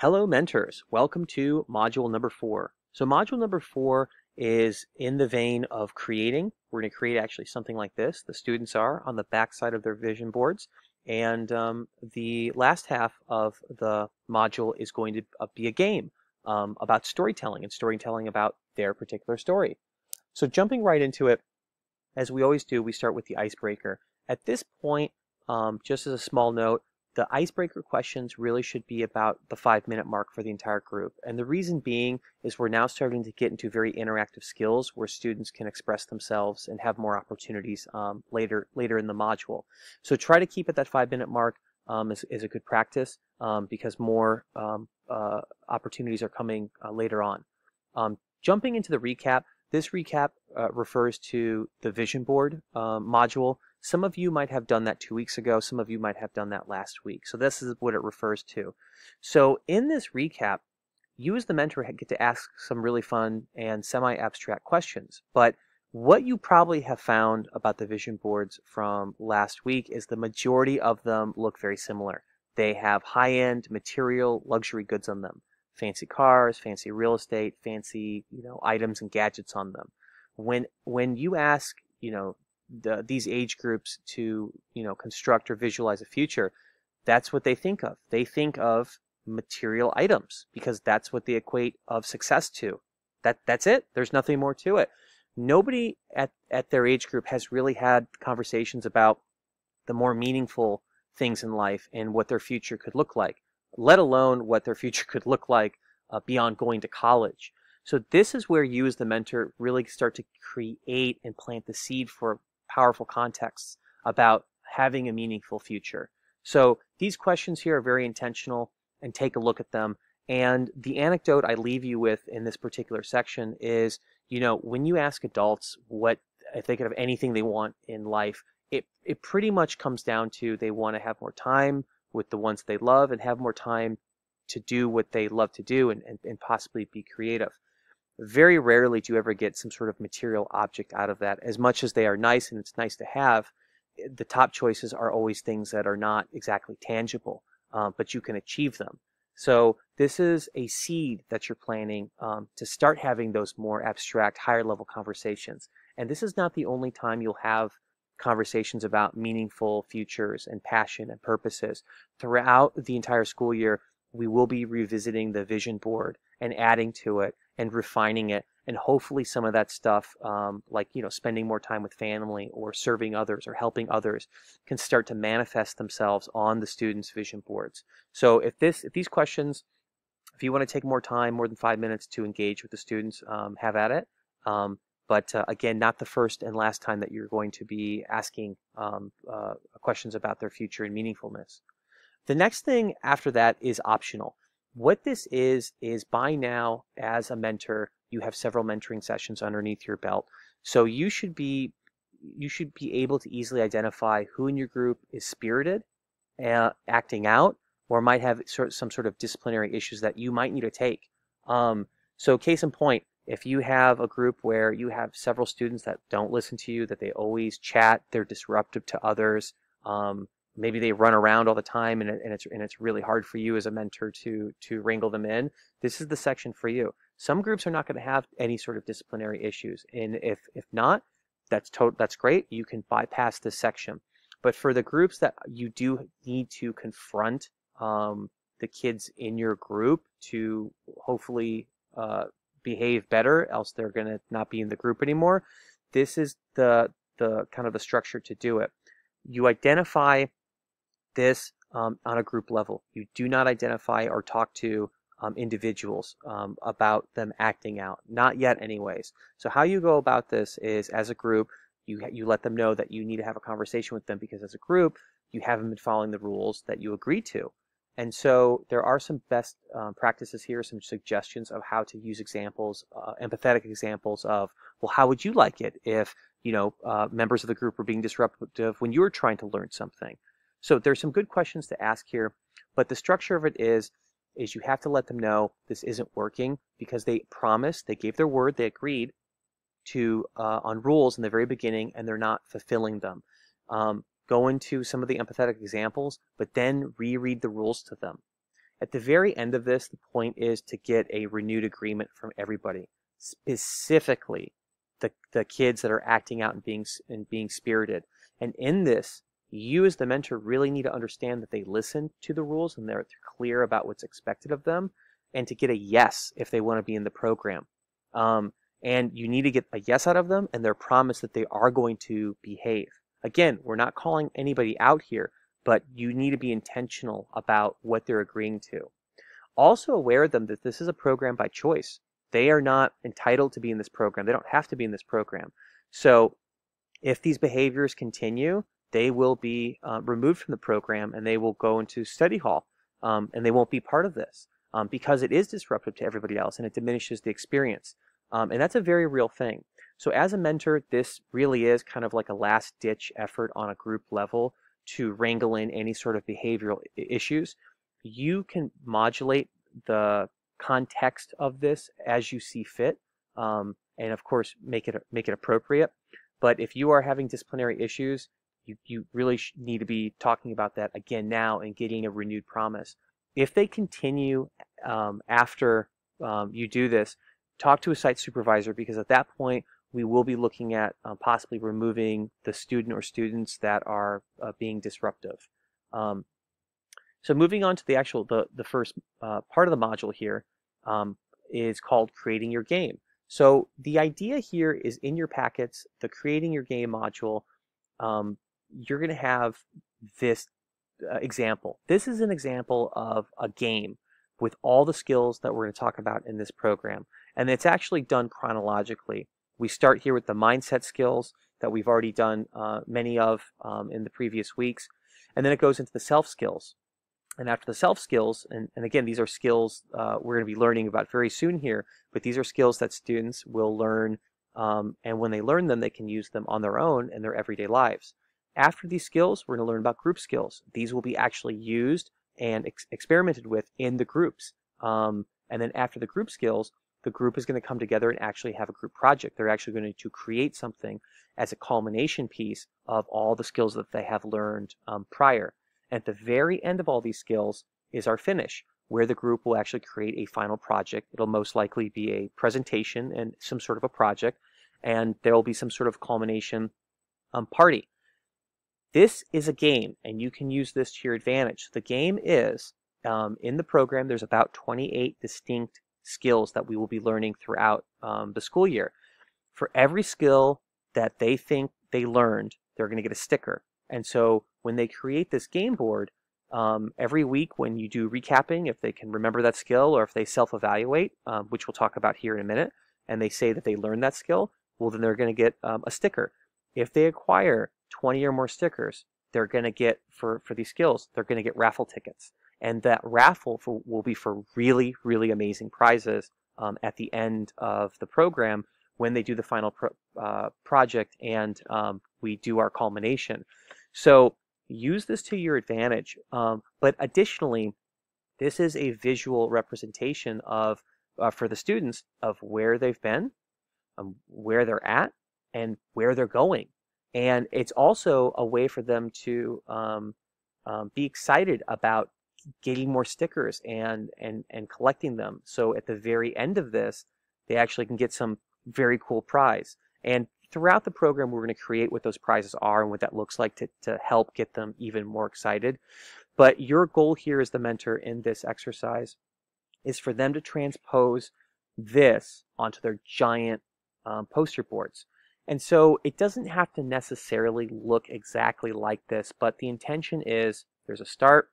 Hello mentors, welcome to module number 4. So module number 4 is in the vein of creating. We're going to create actually something like this. The students are on the back side of their vision boards, and the last half of the module is going to be a game about storytelling and storytelling about their particular story. So jumping right into it, as we always do, we start with the icebreaker. At this point, just as a small note, the icebreaker questions really should be about the 5-minute mark for the entire group. And the reason being is we're now starting to get into very interactive skills where students can express themselves and have more opportunities later in the module. So try to keep at that 5-minute mark is a good practice because more opportunities are coming later on. Jumping into the recap, this recap refers to the vision board module. Some of you might have done that 2 weeks ago. Some of you might have done that last week. So this is what it refers to. So in this recap, you as the mentor get to ask some really fun and semi-abstract questions. But what you probably have found about the vision boards from last week is the majority of them look very similar. They have high-end material luxury goods on them. Fancy cars, fancy real estate, fancy, items and gadgets on them. When you ask, these age groups to, construct or visualize a future, that's what they think of. They think of material items because that's what they equate of success to. That's it. There's nothing more to it. Nobody at their age group has really had conversations about the more meaningful things in life and what their future could look like, let alone what their future could look like beyond going to college. So this is where you as the mentor really start to create and plant the seed for powerful contexts about having a meaningful future. So these questions here are very intentional, and take a look at them. And the anecdote I leave you with in this particular section is, when you ask adults what if they could have anything they want in life, it pretty much comes down to they want to have more time with the ones they love and have more time to do what they love to do and possibly be creative. Very rarely do you ever get some sort of material object out of that. As much as they are nice and it's nice to have, the top choices are always things that are not exactly tangible, but you can achieve them. So this is a seed that you're planting to start having those more abstract, higher level conversations. And this is not the only time you'll have conversations about meaningful futures and passion and purposes. Throughout the entire school year, we will be revisiting the vision board and adding to it and refining it, and hopefully some of that stuff like spending more time with family or serving others or helping others can start to manifest themselves on the students' vision boards. So if these questions, if you want to take more time, more than 5 minutes to engage with the students, have at it. But again, not the first and last time that you're going to be asking questions about their future and meaningfulness. The next thing after that is optional. What this is by now, as a mentor, you have several mentoring sessions underneath your belt. So you should be able to easily identify who in your group is spirited, acting out, or might have some sort of disciplinary issues that you might need to take. So case in point, if you have a group where you have several students that don't listen to you, that they always chat, they're disruptive to others, maybe they run around all the time and it's really hard for you as a mentor to wrangle them in, this is the section for you. Some groups are not going to have any sort of disciplinary issues, and if not, that's great. You can bypass this section. But for the groups that you do need to confront the kids in your group to hopefully behave better, else they're going to not be in the group anymore, this is the kind of the structure to do it. You identify this on a group level. You do not identify or talk to individuals about them acting out. Not yet anyways. So how you go about this is, as a group, you let them know that you need to have a conversation with them because as a group, you haven't been following the rules that you agreed to. And so there are some best practices here, some suggestions of how to use examples, empathetic examples of, well, how would you like it if members of the group were being disruptive when you were trying to learn something? So there's some good questions to ask here, but the structure of it is you have to let them know this isn't working because they promised, they gave their word, they agreed to on rules in the very beginning, and they're not fulfilling them. Go into some of the empathetic examples, but then reread the rules to them. At the very end of this, the point is to get a renewed agreement from everybody, specifically the kids that are acting out and being spirited. And in this, you as the mentor really need to understand that they listen to the rules and they're clear about what's expected of them, and to get a yes if they want to be in the program. And you need to get a yes out of them and their promise that they are going to behave. Again, we're not calling anybody out here, but you need to be intentional about what they're agreeing to. Also aware of them that this is a program by choice. They are not entitled to be in this program. They don't have to be in this program. So if these behaviors continue, they will be removed from the program and they will go into study hall, and they won't be part of this because it is disruptive to everybody else and it diminishes the experience. And that's a very real thing. So as a mentor, this really is kind of like a last-ditch effort on a group level to wrangle in any sort of behavioral issues. You can modulate the context of this as you see fit, and of course make it appropriate. But if you are having disciplinary issues, you really need to be talking about that again now and getting a renewed promise. If they continue after you do this, talk to a site supervisor, because at that point we will be looking at possibly removing the student or students that are being disruptive. So moving on to the first part of the module here is called Creating Your Game. So the idea here is in your packets, the Creating Your Game module, you're going to have this example. This is an example of a game with all the skills that we're going to talk about in this program. And it's actually done chronologically. We start here with the mindset skills that we've already done many of in the previous weeks. And then it goes into the self skills. And after the self skills, and again, these are skills we're going to be learning about very soon here, but these are skills that students will learn, and when they learn them, they can use them on their own in their everyday lives. After these skills, we're going to learn about group skills. These will be actually used and experimented with in the groups. And then after the group skills, the group is going to come together and actually have a group project. They're actually going to create something as a culmination piece of all the skills that they have learned prior. At the very end of all these skills is our finish, where the group will actually create a final project. It'll most likely be a presentation and some sort of a project, and there will be some sort of culmination party. This is a game, and you can use this to your advantage. The game is, in the program, there's about 28 distinct skills that we will be learning throughout the school year. For every skill that they think they learned, they're going to get a sticker. And so when they create this game board, every week when you do recapping, if they can remember that skill or if they self-evaluate, which we'll talk about here in a minute, and they say that they learned that skill, well, then they're going to get a sticker. If they acquire 20 or more stickers, they're going to get, for these skills, they're going to get raffle tickets. And that raffle will be for really, really amazing prizes at the end of the program when they do the final project and we do our culmination. So use this to your advantage. But additionally, this is a visual representation of, for the students, of where they've been, where they're at, and where they're going. And it's also a way for them to be excited about getting more stickers and collecting them. So at the very end of this, they actually can get some very cool prize. And throughout the program, we're going to create what those prizes are and what that looks like to help get them even more excited. But your goal here as the mentor in this exercise is for them to transpose this onto their giant poster boards. And so it doesn't have to necessarily look exactly like this, but the intention is there's a start,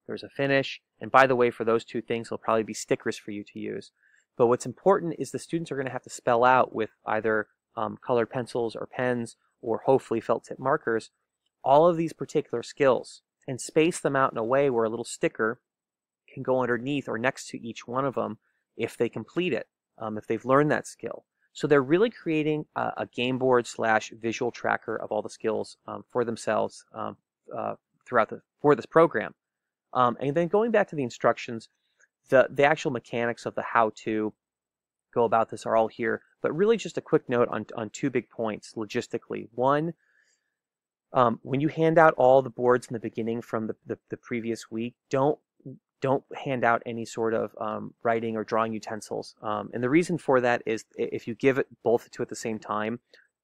there's a finish, and by the way, for those two things, there'll probably be stickers for you to use. But what's important is the students are going to have to spell out with either colored pencils or pens, or hopefully felt tip markers, all of these particular skills and space them out in a way where a little sticker can go underneath or next to each one of them if they complete it, if they've learned that skill. So they're really creating a game board / visual tracker of all the skills for themselves for this program. And then going back to the instructions, the actual mechanics of the how to go about this are all here, but really just a quick note on two big points logistically. One, when you hand out all the boards in the beginning from the previous week, don't don't hand out any sort of writing or drawing utensils. And the reason for that is if you give it both to at the same time,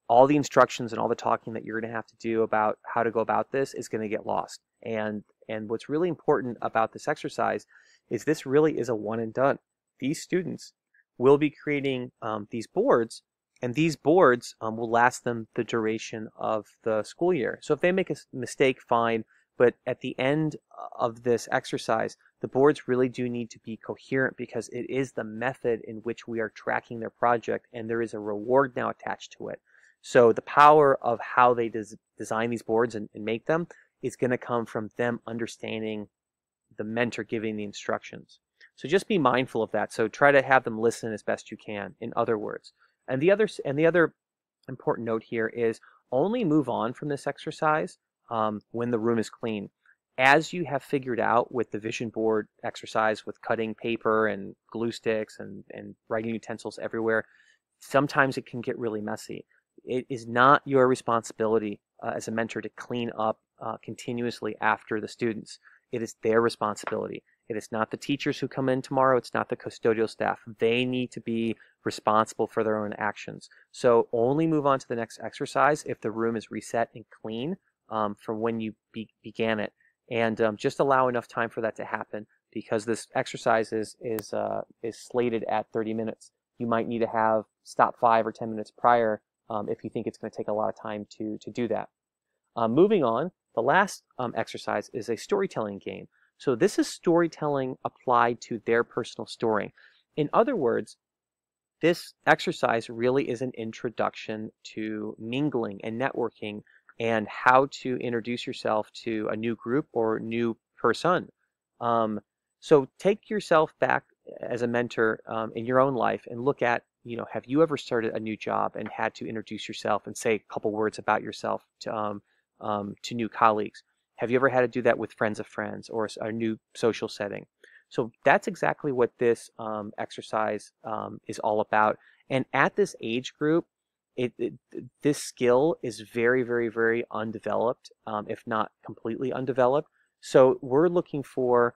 all the instructions and all the talking that you're going to have to do about how to go about this is going to get lost. And what's really important about this exercise is this really is a one and done. These students will be creating these boards, and these boards will last them the duration of the school year. So if they make a mistake, fine, but at the end of this exercise, the boards really do need to be coherent because it is the method in which we are tracking their project, and there is a reward now attached to it. So the power of how they design these boards and make them is going to come from them understanding the mentor giving the instructions. So just be mindful of that. So try to have them listen as best you can, in other words. And the other important note here is only move on from this exercise when the room is clean. As you have figured out with the vision board exercise with cutting paper and glue sticks and writing utensils everywhere, sometimes it can get really messy. It is not your responsibility as a mentor to clean up continuously after the students. It is their responsibility. It is not the teachers who come in tomorrow. It's not the custodial staff. They need to be responsible for their own actions. So only move on to the next exercise if the room is reset and clean from when you began it. And just allow enough time for that to happen, because this exercise is slated at 30 minutes. You might need to stop 5 or 10 minutes prior if you think it's going to take a lot of time to do that. Moving on, the last exercise is a storytelling game. So this is storytelling applied to their personal story. In other words, this exercise really is an introduction to mingling and networking and how to introduce yourself to a new group or new person. So take yourself back as a mentor in your own life and look at, have you ever started a new job and had to introduce yourself and say a couple words about yourself to new colleagues? Have you ever had to do that with friends of friends or a new social setting? So that's exactly what this exercise is all about. And at this age group, this skill is very, very, very undeveloped, if not completely undeveloped. So we're looking for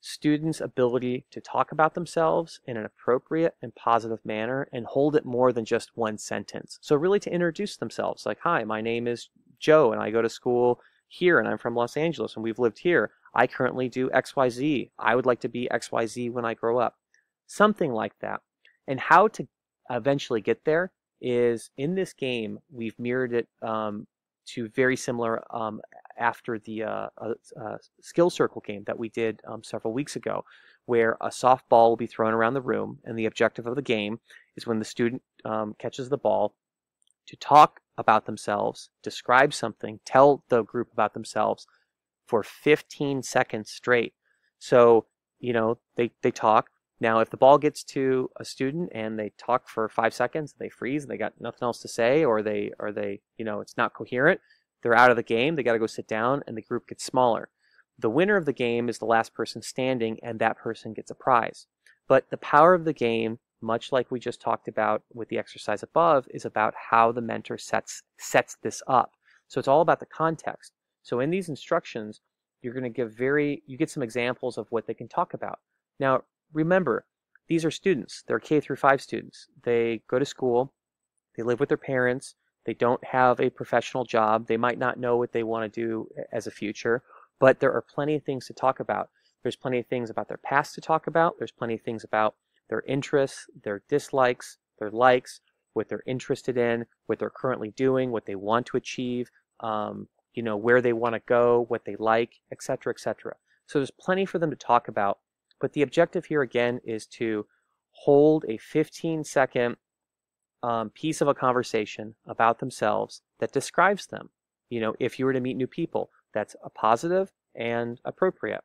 students' ability to talk about themselves in an appropriate and positive manner and hold it more than just one sentence. So really to introduce themselves, like, hi, my name is Joe and I go to school here and I'm from Los Angeles and we've lived here. I currently do XYZ. I would like to be XYZ when I grow up. Something like that. And how to eventually get there is, in this game, we've mirrored it to very similar after the skill circle game that we did several weeks ago, where a softball will be thrown around the room, and the objective of the game is when the student catches the ball to talk about themselves, describe something, tell the group about themselves for 15 seconds straight. So, they talk. Now, if the ball gets to a student and they talk for 5 seconds, they freeze, and they got nothing else to say, or they, it's not coherent, they're out of the game, they got to go sit down, and the group gets smaller. The winner of the game is the last person standing, and that person gets a prize. But the power of the game, much like we just talked about with the exercise above, is about how the mentor sets this up. So it's all about the context. So in these instructions, you're going to you get some examples of what they can talk about. Now, remember, these are students. They're K through 5 students. They go to school. They live with their parents. They don't have a professional job. They might not know what they want to do as a future, but there are plenty of things to talk about. There's plenty of things about their past to talk about. There's plenty of things about their interests, their dislikes, their likes, what they're interested in, what they're currently doing, what they want to achieve, where they want to go, what they like, etc., etc. So there's plenty for them to talk about. But the objective here, again, is to hold a 15-second piece of a conversation about themselves that describes them. If you were to meet new people, that's a positive and appropriate.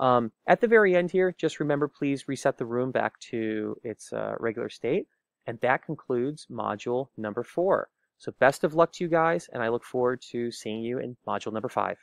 At the very end here, just remember, please reset the room back to its regular state. And that concludes module number 4. So best of luck to you guys, and I look forward to seeing you in module number 5.